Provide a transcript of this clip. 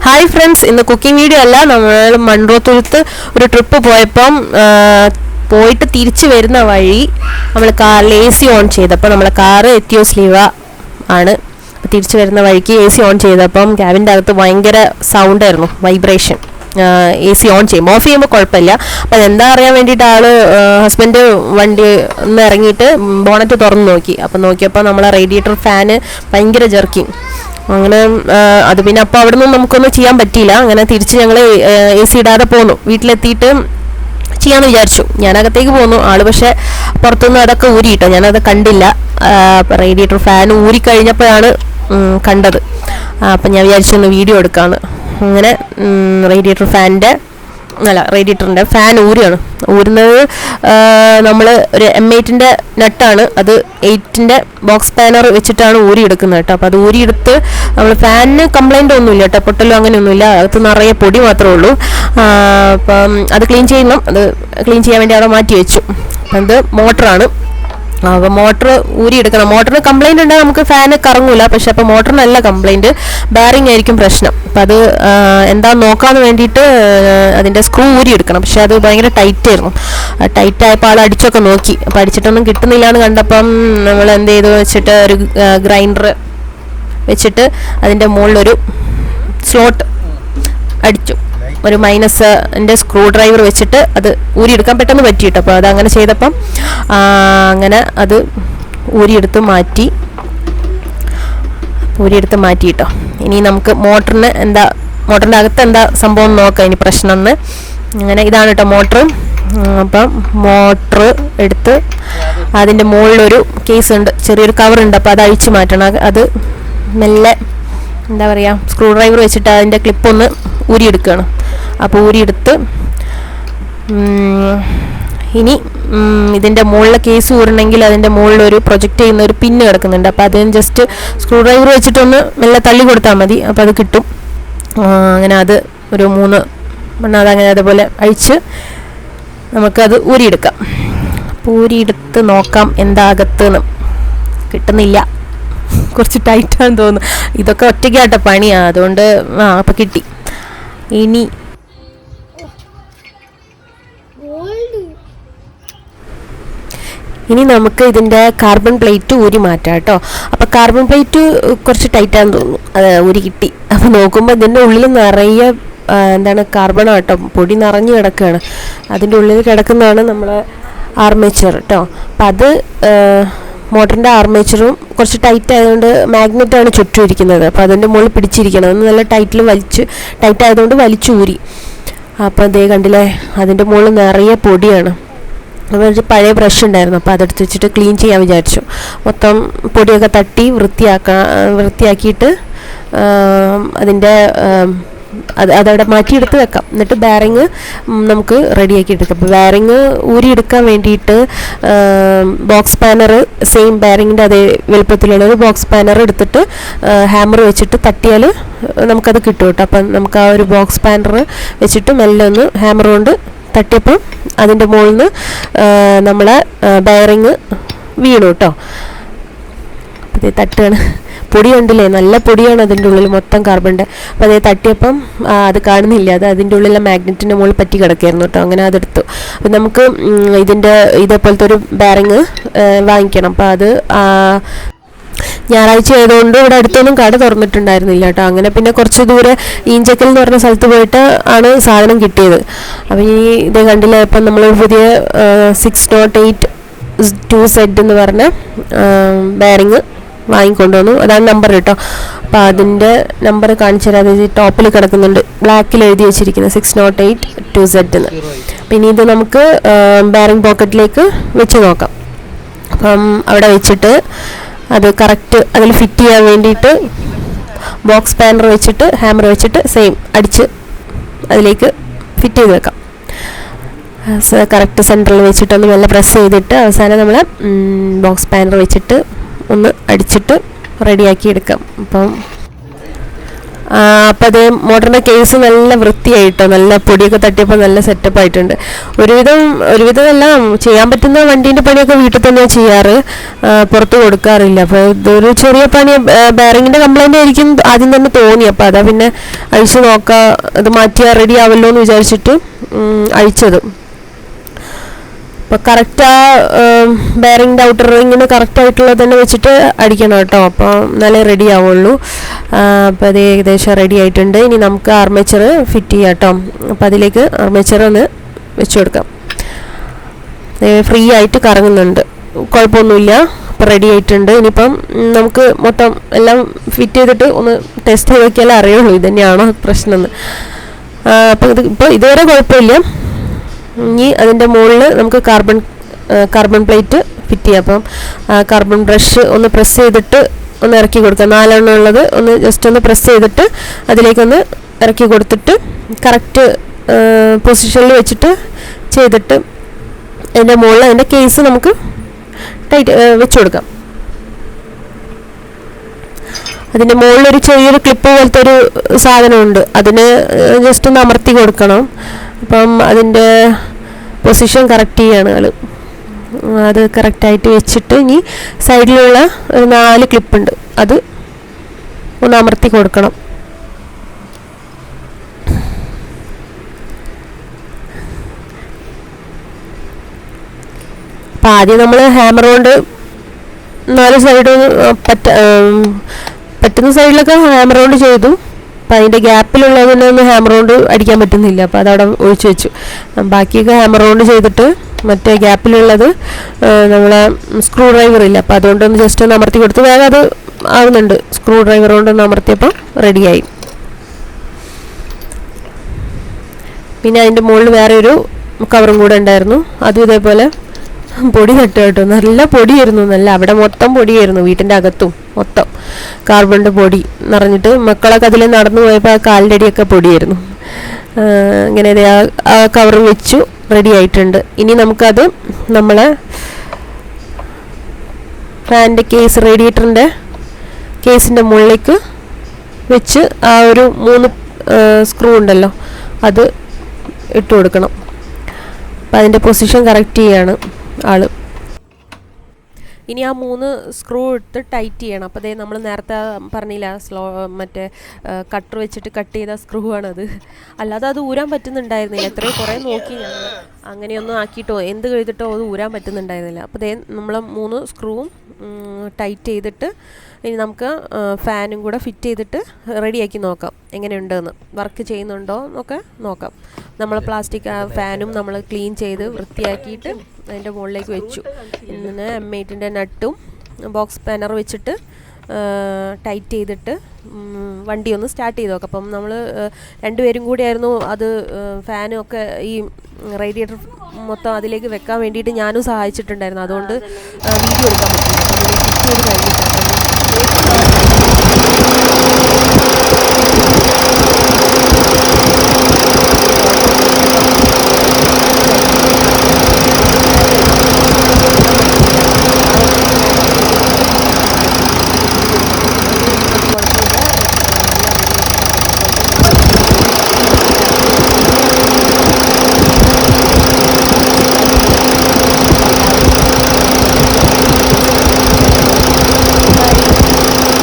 Hi friends, ഇന്ന് cooking video അല്ല. നമ്മൾ മൺറോത്തുരുത്ത് ഒരു ട്രിപ്പ് പോയിട്ട് തിരിച്ചു വരുന്ന വഴി നമ്മൾ കാറിൽ AC ഓൺ ചെയ്തപ്പോൾ നമ്മളെ കാറ് എത്തിയോസ് LIVA ആണ്. തിരിച്ചു വരുന്ന വഴിക്ക് AC ഓൺ ചെയ്തപ്പം ക്യാബിൻ്റെ അകത്ത് ഭയങ്കര സൗണ്ടായിരുന്നു, വൈബ്രേഷൻ. AC ഓൺ ചെയ്യും, ഓഫ് ചെയ്യുമ്പോൾ കുഴപ്പമില്ല. അപ്പം അതെന്താ അറിയാൻ വേണ്ടിയിട്ട് ഹസ്ബൻഡ് വണ്ടി ഒന്ന് ഇറങ്ങിയിട്ട് ബോണറ്റ് തുറന്ന് നോക്കി. അപ്പം നോക്കിയപ്പോൾ നമ്മളെ റേഡിയേറ്റർ ഫാന് ഭയങ്കര ജർക്കിങ്. അങ്ങനെ അത് പിന്നെ അപ്പോൾ അവിടെ നിന്ന് നമുക്കൊന്നും ചെയ്യാൻ പറ്റിയില്ല. അങ്ങനെ തിരിച്ച് ഞങ്ങൾ AC ഇടാതെ പോന്നു. വീട്ടിലെത്തിയിട്ട് ചെയ്യാമെന്ന് വിചാരിച്ചു. ഞാനകത്തേക്ക് പോന്നു. ആള് പക്ഷെ പുറത്തുനിന്ന് അതൊക്കെ ഊരിയിട്ടോ, ഞാനത് കണ്ടില്ല. റേഡിയേറ്റർ ഫാൻ ഊരിക്കഴിഞ്ഞപ്പോഴാണ് കണ്ടത്. അപ്പം ഞാൻ വിചാരിച്ചൊന്ന് വീഡിയോ എടുക്കാമെന്ന്. അങ്ങനെ റേഡിയേറ്ററിൻ്റെ ഫാൻ ഊരുന്നത് നമ്മൾ ഒരു M8-ൻ്റെ നട്ടാണ്, അത് 8-ൻ്റെ ബോക്സ് പാനർ വെച്ചിട്ടാണ് ഊരിയെടുക്കുന്നത് കേട്ടോ. അപ്പോൾ അത് ഊരിയെടുത്ത് നമ്മൾ ഫാനിന് കംപ്ലൈൻ്റ് ഒന്നുമില്ല കേട്ടോ, പൊട്ടലോ അങ്ങനെയൊന്നുമില്ല. അകത്ത് നിറയെ പൊടി മാത്രമേ ഉള്ളൂ. അപ്പം അത് ക്ലീൻ ചെയ്യണം. അത് ക്ലീൻ ചെയ്യാൻ വേണ്ടി അവിടെ മാറ്റി വെച്ചു. അപ്പം അത് മോട്ടറാണ്. അപ്പോൾ മോട്ടർ ഊരിയെടുക്കണം. മോട്ടറിന് കംപ്ലൈൻറ്റ് ഉണ്ടെങ്കിൽ നമുക്ക് ഫാന് കറങ്ങൂല. പക്ഷെ അപ്പോൾ മോട്ടറിനല്ല കംപ്ലൈൻറ്റ്, ബെയറിംഗ് ആയിരിക്കും പ്രശ്നം. അപ്പം അത് എന്താണെന്ന് നോക്കാമെന്ന് വേണ്ടിയിട്ട് അതിൻ്റെ സ്ക്രൂ ഊരിയെടുക്കണം. പക്ഷെ അത് ഭയങ്കര ടൈറ്റായിരുന്നു. ടൈറ്റായപ്പോൾ ആൾ അടിച്ചൊക്കെ നോക്കി. അപ്പോൾ അടിച്ചിട്ടൊന്നും കിട്ടുന്നില്ല എന്ന് കണ്ടപ്പം നമ്മൾ എന്ത് ചെയ്തു വെച്ചിട്ട് ഒരു ഗ്രൈൻഡർ വെച്ചിട്ട് അതിൻ്റെ മുകളിലൊരു സ്ലോട്ട് അടിച്ചു. ഒരു -ൻ്റെ സ്ക്രൂ ഡ്രൈവർ വെച്ചിട്ട് അത് ഊരിയെടുക്കാൻ പെട്ടെന്ന് പറ്റിയിട്ടോ. അപ്പോൾ അത് അങ്ങനെ ചെയ്തപ്പം അങ്ങനെ അത് ഊരിയെടുത്ത് മാറ്റിയിട്ടോ. ഇനി നമുക്ക് മോട്ടറിൻ്റെ അകത്ത് എന്താ സംഭവം നോക്കാം, ഇനി പ്രശ്നം എന്ന്. അങ്ങനെ ഇതാണ് കേട്ടോ മോട്ടർ. അപ്പം മോട്ടർ എടുത്ത് അതിൻ്റെ മുകളിലൊരു കേസ് ഉണ്ട്, ചെറിയൊരു കവറുണ്ട്. അപ്പോൾ അത് അഴിച്ചു മാറ്റണം. അത് മെല്ലെ എന്താ പറയുക, സ്ക്രൂ ഡ്രൈവർ വെച്ചിട്ട് അതിൻ്റെ ക്ലിപ്പൊന്ന് ഊരിയെടുക്കുകയാണ്. അപ്പോൾ ഊരിയെടുത്ത് ഇനി ഇതിൻ്റെ മുകളിലെ കേസ് ഊരണമെങ്കിൽ അതിൻ്റെ മുകളിലൊരു പ്രൊജക്റ്റ് ചെയ്യുന്ന ഒരു പിന്ന് കിടക്കുന്നുണ്ട്. അപ്പോൾ അതിന് ജസ്റ്റ് സ്ക്രൂ ഡ്രൈവർ വെച്ചിട്ടൊന്ന് മെല്ലെ തള്ളി കൊടുത്താൽ മതി. അപ്പോൾ അത് കിട്ടും. അങ്ങനെ അത് ഒരു 3 അതങ്ങനെ അതുപോലെ അഴിച്ച് നമുക്കത് ഊരിയെടുക്കാം. അപ്പോൾ ഊരിയെടുത്ത് നോക്കാം എന്താ അകത്തുനിന്ന്. കിട്ടുന്നില്ല, കുറച്ച് ടൈറ്റാന്ന് തോന്നുന്നു. ഇതൊക്കെ ഒറ്റയ്ക്കാട്ടോ പണിയാണ്, അതുകൊണ്ട് അപ്പം കിട്ടി. ഇനി നമുക്ക് ഇതിൻ്റെ കാർബൺ പ്ലേറ്റ് ഊരി മാറ്റാം കേട്ടോ. അപ്പോൾ കാർബൺ പ്ലേറ്റ് കുറച്ച് ടൈറ്റാന്ന് തോന്നുന്നു, അത് ഊരി കിട്ടി. അപ്പോൾ നോക്കുമ്പോൾ ഇതിൻ്റെ ഉള്ളിൽ നിറയെ കാർബൺ കേട്ടോ, പൊടി നിറഞ്ഞു കിടക്കുകയാണ്. അതിൻ്റെ ഉള്ളിൽ കിടക്കുന്നതാണ് നമ്മളെ ആർമേച്ചർ കേട്ടോ. അപ്പം അത് മോട്ടറിൻ്റെ ആർമേച്ചറും കുറച്ച് ടൈറ്റ് ആയതുകൊണ്ട് മാഗ്നറ്റാണ് ചുറ്റും ഇരിക്കുന്നത്. അപ്പോൾ അതിൻ്റെ മുകളിൽ പിടിച്ചിരിക്കണം. അത് നല്ല ടൈറ്റ് ആയതുകൊണ്ട് വലിച്ചു ഊരി. അപ്പോൾ അതേ കണ്ടില്ലേ, അതിൻ്റെ മുകളിൽ നിറയെ പൊടിയാണ്. അപ്പോൾ ഒരു പഴയ ബ്രഷ് ഉണ്ടായിരുന്നു, അപ്പോൾ അതെടുത്ത് വെച്ചിട്ട് ക്ലീൻ ചെയ്യാൻ വിചാരിച്ചു. മൊത്തം പൊടിയൊക്കെ തട്ടി വൃത്തിയാക്കിയിട്ട് അതിൻ്റെ അതവിടെ മാറ്റിയെടുത്ത് വെക്കാം. എന്നിട്ട് ബെയറിങ് നമുക്ക് റെഡിയാക്കി എടുക്കാം. അപ്പോൾ ബെയറിങ് ഊരിയെടുക്കാൻ വേണ്ടിയിട്ട് ബോക്സ് പാനർ, സെയിം ബെയറിങ്ങിൻ്റെ അതേ വലുപ്പത്തിലുള്ളൊരു ബോക്സ് പാനർ എടുത്തിട്ട് ഹാമർ വെച്ചിട്ട് തട്ടിയാൽ നമുക്കത് കിട്ടും കേട്ടോ. അപ്പം നമുക്ക് ആ ഒരു ബോക്സ് പാനർ വെച്ചിട്ട് മെല്ലെ ഒന്ന് ഹാമർ കൊണ്ട് തട്ടിയപ്പം അതിൻ്റെ മുകളിൽ നിന്ന് നമ്മളെ ബെയറിങ് വീണു കേട്ടോ. അതേ തട്ടുകയാണ്. പൊടി കണ്ടില്ലേ, നല്ല പൊടിയാണ് അതിൻ്റെ ഉള്ളിൽ മൊത്തം കാർബണിൻ്റെ. അപ്പോൾ അതേ തട്ടിയപ്പം അത് കാണുന്നില്ല, അത് അതിൻ്റെ ഉള്ളിലെ മാഗ്നറ്റിൻ്റെ മുകളിൽ പറ്റി കിടക്കായിരുന്നു കേട്ടോ. അങ്ങനെ അതെടുത്തു. അപ്പം നമുക്ക് ഇതേപോലത്തെ ഒരു ബെയറിങ് വാങ്ങിക്കണം. അപ്പോൾ അത് ഞായറാഴ്ച ആയതുകൊണ്ട് ഇവിടെ അടുത്തൊന്നും കട തുറന്നിട്ടുണ്ടായിരുന്നില്ല കേട്ടോ. അങ്ങനെ പിന്നെ കുറച്ച് ദൂരെ ഈഞ്ചക്കൽ എന്ന് പറഞ്ഞ സ്ഥലത്ത് പോയിട്ട് ആണ് സാധനം കിട്ടിയത്. അപ്പോൾ ഇതേ കണ്ടില്ലേ, ഇപ്പം നമ്മൾ പുതിയ 608 2Z എന്ന് പറഞ്ഞ ബെയറിങ് വാങ്ങിക്കൊണ്ടുവന്നു. അതാണ് നമ്പർ കേട്ടോ. അപ്പോൾ അതിൻ്റെ നമ്പർ കാണിച്ചു തരാം. അത് ടോപ്പിൽ കിടക്കുന്നുണ്ട്, ബ്ലാക്കിൽ എഴുതി വെച്ചിരിക്കുന്നത് 608 2Z എന്ന്. പിന്നെ ഇത് നമുക്ക് ബെയറിംഗ് പോക്കറ്റിലേക്ക് വെച്ച് നോക്കാം. അപ്പം അവിടെ വെച്ചിട്ട് അത് കറക്റ്റ് അതിൽ ഫിറ്റ് ചെയ്യാൻ വേണ്ടിയിട്ട് ബോക്സ് പാനർ വെച്ചിട്ട് ഹാമർ വെച്ചിട്ട് സെയിം അടിച്ച് അതിലേക്ക് ഫിറ്റ് ചെയ്ത് വെക്കാം. കറക്റ്റ് സെൻറ്ററിൽ വെച്ചിട്ടൊന്ന് മെല്ലെ പ്രസ് ചെയ്തിട്ട് അവസാനം നമ്മൾ ബോക്സ് പാനർ വെച്ചിട്ട് ഒന്ന് അടിച്ചിട്ട് റെഡിയാക്കി എടുക്കാം. അപ്പം അപ്പോൾ അതേ മോട്ടറിൻ്റെ കേസ് നല്ല വൃത്തിയായിട്ടോ, നല്ല പൊടിയൊക്കെ തട്ടിയപ്പോൾ നല്ല സെറ്റപ്പ് ആയിട്ടുണ്ട്. ഒരുവിധം എല്ലാം ചെയ്യാൻ പറ്റുന്ന വണ്ടീൻ്റെ പണിയൊക്കെ വീട്ടിൽ തന്നെയാണ് ചെയ്യാറ്, പുറത്ത് കൊടുക്കാറില്ല. അപ്പോൾ ഇതൊരു ചെറിയ പണി, ബെയറിങ്ങിൻ്റെ കംപ്ലൈൻ്റ് ആയിരിക്കും ആദ്യം തന്നെ തോന്നി. അപ്പോൾ അതാ പിന്നെ അഴിച്ച് നോക്കാം, അത് മാറ്റിയാൽ റെഡി ആവല്ലോ എന്ന് വിചാരിച്ചിട്ട് അഴിച്ചത്. അപ്പോൾ കറക്റ്റ് ആ ബെയറിങ്ങിൻ്റെ ഔട്ടർ റിങ്ങിന് കറക്റ്റായിട്ടുള്ളത് തന്നെ വെച്ചിട്ട് അടിക്കണം കേട്ടോ, അപ്പോൾ എന്നാലേ റെഡി ആവുള്ളൂ. അപ്പോൾ അത് ഏകദേശം റെഡി ആയിട്ടുണ്ട്. ഇനി നമുക്ക് ആർമേച്ചർ ഫിറ്റ് ചെയ്യാം കേട്ടോ. അപ്പോൾ അതിലേക്ക് ആർമേച്ചർ ഒന്ന് വെച്ച് കൊടുക്കാം. ഫ്രീ ആയിട്ട് കറങ്ങുന്നുണ്ട്, കുഴപ്പമൊന്നുമില്ല. അപ്പോൾ റെഡി ആയിട്ടുണ്ട്. ഇനിയിപ്പം നമുക്ക് മൊത്തം എല്ലാം ഫിറ്റ് ചെയ്തിട്ട് ഒന്ന് ടെസ്റ്റ് ചെയ്ത് നോക്കിയാലേ അറിയുള്ളൂ ഇതുതന്നെയാണോ പ്രശ്നം എന്ന്. അപ്പോൾ ഇപ്പോൾ ഇതുവരെ കുഴപ്പമില്ല. ഇനി അതിൻ്റെ മുകളിൽ നമുക്ക് കാർബൺ പ്ലേറ്റ് ഫിറ്റ് ചെയ്യാം. അപ്പം കാർബൺ ബ്രഷ് ഒന്ന് പ്രസ് ചെയ്തിട്ട് ഒന്ന് ഇറക്കി കൊടുക്കാം. 4 എണ്ണം ഉള്ളത് ഒന്ന് ജസ്റ്റ് ഒന്ന് പ്രസ് ചെയ്തിട്ട് അതിലേക്കൊന്ന് ഇറക്കി കൊടുത്തിട്ട് കറക്റ്റ് പൊസിഷനിൽ വെച്ചിട്ട് ചെയ്തിട്ട് അതിൻ്റെ മുകളിൽ അതിൻ്റെ കേസ് നമുക്ക് ടൈറ്റ് വെച്ച് കൊടുക്കാം. അതിൻ്റെ മുകളിലൊരു ചെറിയൊരു ക്ലിപ്പ് പോലത്തെ ഒരു സാധനമുണ്ട്, അതിന് ജസ്റ്റ് ഒന്ന് അമർത്തി കൊടുക്കണം. അപ്പം അതിൻ്റെ പൊസിഷൻ കറക്റ്റ് ചെയ്യാണ് ആൾ. അത് കറക്റ്റായിട്ട് വെച്ചിട്ട് ഇനി സൈഡിലുള്ള ഒരു 4 ക്ലിപ്പുണ്ട്, അത് ഒന്ന് അമർത്തി കൊടുക്കണം. അപ്പം ആദ്യം നമ്മൾ ഹാമർ കൊണ്ട് 4 സൈഡ് പറ്റുന്ന സൈഡിലൊക്കെ ഹാമർ കൊണ്ട് ചെയ്തു. അപ്പോൾ അതിൻ്റെ ഗ്യാപ്പിലുള്ളതിനൊന്നും ഹാമർ കൊണ്ട് അടിക്കാൻ പറ്റുന്നില്ല, അപ്പോൾ അതവിടെ ഒഴിച്ചു വെച്ചു. ബാക്കിയൊക്കെ ഹാമർ കൊണ്ട് ചെയ്തിട്ട് മറ്റേ ഗ്യാപ്പിലുള്ളത് നമ്മളെ സ്ക്രൂ ഡ്രൈവർ ഇല്ല, അപ്പോൾ അതുകൊണ്ടൊന്ന് ജസ്റ്റ് ഒന്ന് അമർത്തി കൊടുത്ത് വേഗം അത് ആവുന്നുണ്ട്. സ്ക്രൂ ഡ്രൈവർ കൊണ്ടൊന്ന് അമർത്തിയപ്പോൾ റെഡിയായി. പിന്നെ അതിൻ്റെ മുകളിൽ വേറെ ഒരു കവറും കൂടെ ഉണ്ടായിരുന്നു, അതും ഇതേപോലെ പൊടി തട്ടുക കേട്ടോ. നല്ല പൊടിയായിരുന്നു, നല്ല അവിടെ മൊത്തം പൊടിയായിരുന്നു, വീട്ടിൻ്റെ അകത്തും മൊത്തം കാർബണിൻ്റെ പൊടി നിറഞ്ഞിട്ട് മക്കളൊക്കെ അതിൽ നടന്നു പോയപ്പോൾ ആ കാലിൻ്റെ അടിയൊക്കെ പൊടിയായിരുന്നു. ഇങ്ങനെ ആ കവർ വെച്ചു, റെഡി ആയിട്ടുണ്ട്. ഇനി നമുക്കത് നമ്മളെ ഫാനിൻ്റെ കേസ്, റേഡിയേറ്ററിൻ്റെ കേസിൻ്റെ മുകളിലേക്ക് വെച്ച് ആ ഒരു 3 സ്ക്രൂ ഉണ്ടല്ലോ അത് ഇട്ട് കൊടുക്കണം. അപ്പം അതിൻ്റെ പൊസിഷൻ കറക്റ്റ് ചെയ്യാണ് ആള്. ഇനി ആ 3 സ്ക്രൂ ഇട്ട് ടൈറ്റ് ചെയ്യണം. അപ്പോൾ അതേ നമ്മൾ നേരത്തെ പറഞ്ഞില്ല, മറ്റേ കട്ടർ വെച്ചിട്ട് കട്ട് ചെയ്ത സ്ക്രൂ ആണത്. അല്ലാതെ അത് ഊരാൻ പറ്റുന്നുണ്ടായിരുന്നില്ല. എത്രയും കുറേ നോക്കി ഞങ്ങൾ, അങ്ങനെയൊന്നും ആക്കിയിട്ടോ എന്ത് ചെയ്തിട്ടോ അത് ഊരാൻ പറ്റുന്നുണ്ടായിരുന്നില്ല. അപ്പോൾ അതേ നമ്മൾ 3 സ്ക്രൂവും ടൈറ്റ് ചെയ്തിട്ട് ഇനി നമുക്ക് ഫാനും കൂടെ ഫിറ്റ് ചെയ്തിട്ട് റെഡിയാക്കി നോക്കാം എങ്ങനെയുണ്ടെന്ന്, വർക്ക് ചെയ്യുന്നുണ്ടോ എന്നൊക്കെ നോക്കാം. നമ്മൾ പ്ലാസ്റ്റിക് ഫാനും നമ്മൾ ക്ലീൻ ചെയ്ത് വൃത്തിയാക്കിയിട്ട് അതിൻ്റെ മുകളിലേക്ക് വെച്ചു. ഇങ്ങനെ M8ൻ്റെ നട്ടും ബോക്സ് പാനർ വെച്ചിട്ട് ടൈറ്റ് ചെയ്തിട്ട് വണ്ടി ഒന്ന് സ്റ്റാർട്ട് ചെയ്ത് നോക്കാം. അപ്പം നമ്മൾ 2 പേരും കൂടിയായിരുന്നു അത് ഫാനും ഒക്കെ ഈ റേഡിയേറ്റർ മൊത്തം അതിലേക്ക് വെക്കാൻ വേണ്ടിയിട്ട് ഞാനും സഹായിച്ചിട്ടുണ്ടായിരുന്നു. അതുകൊണ്ട് വീഡിയോ എടുക്കാൻ പറ്റില്ല.